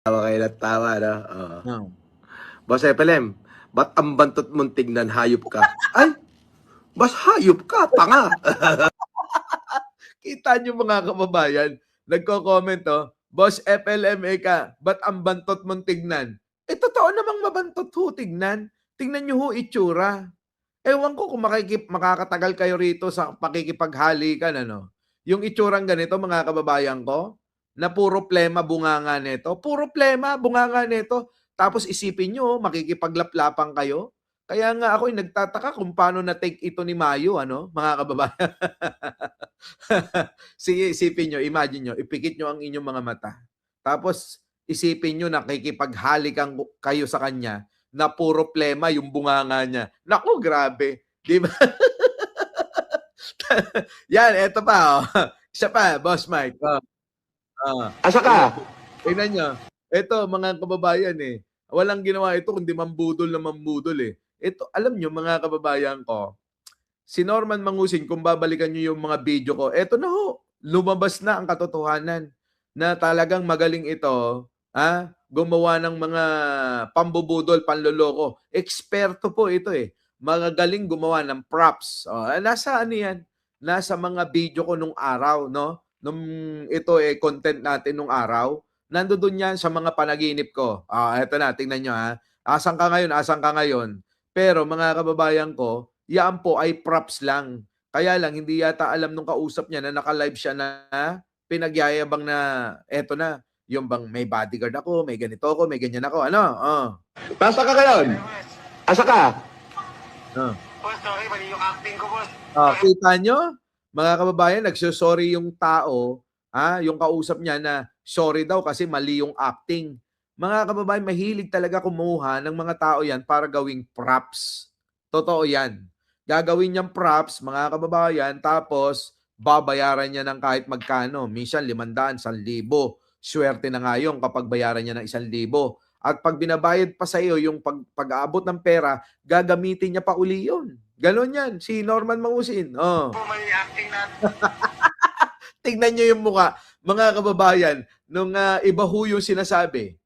Tawa kayo ng tawa, no? Oo. No. Boss FLM, ba't ang bantot mong tignan, hayop ka? Ay, bas hayop ka, tanga. Kita nyo mga kababayan, nagko-comment, oh, Boss FLM Eka, ba't ang bantot mong tignan? Eh, totoo namang mabantot ho tignan. Tingnan nyo ho itsura. Ewan ko kung makakatagal kayo rito sa pakikipaghalikan, ano? Yung itsurang ganito, mga kababayan ko, na puro plema bunganga nito. Puro plema bunganga nito. Tapos isipin nyo, makikipaglaplapan kayo. Kaya nga ako nagtataka kung paano na-take ito ni Mayo, ano, mga kababayan. Sige, isipin nyo, imagine nyo, ipikit nyo ang inyong mga mata. Tapos isipin nyo, nakikipaghalikan kayo sa kanya na puro plema yung bunganga niya. Naku, grabe. Di ba? Yan, eto pa. Oh. Isa pa, Boss Mike. Asa ka? Tingnan nyo. Ito, mga kababayan eh. Walang ginawa ito kundi mambudol na mambudol eh. Ito, alam nyo mga kababayan ko, si Norman Mangusin, kung babalikan nyo yung mga video ko, eto na ho, lumabas na ang katotohanan na talagang magaling ito, gumawa ng mga pambubudol, panloloko. Eksperto po ito eh. Magaling gumawa ng props. Nasa ano yan? Nasa mga video ko nung araw, no? Nung ito eh, content natin nung araw. Nandoon yan sa mga panaginip ko. Eto na, tingnan nyo ha. Asan ka ngayon? Asan ka ngayon? Pero mga kababayan ko, yan po ay props lang. Kaya lang, hindi yata alam nung kausap niya na naka-live siya na pinagyayabang na eto na, yung bang may bodyguard ako, may ganito ako, may ganyan ako. Ano? Nasa ka ngayon? Asa ka? Boss, sorry, mali yung acting ko, boss. Kita nyo? Mga kababayan, nagsusorry yung tao, yung kausap niya na sorry daw kasi mali yung acting. Mga kababayan, mahilig talaga kumuha ng mga tao yan para gawing props. Totoo yan. Gagawin niyang props, mga kababayan, tapos babayaran niya ng kahit magkano. Minsan 500, 1,000. Swerte na nga yun kapag bayaran niya ng 1,000. At pag binabayad pa sa iyo yung pag-aabot ng pera, gagamitin niya pa uli yun. Ganon yan. Si Norman Mangusin. Mali acting natin. Tingnan niyo yung mukha. Mga kababayan, nung iba ho yung sinasabi.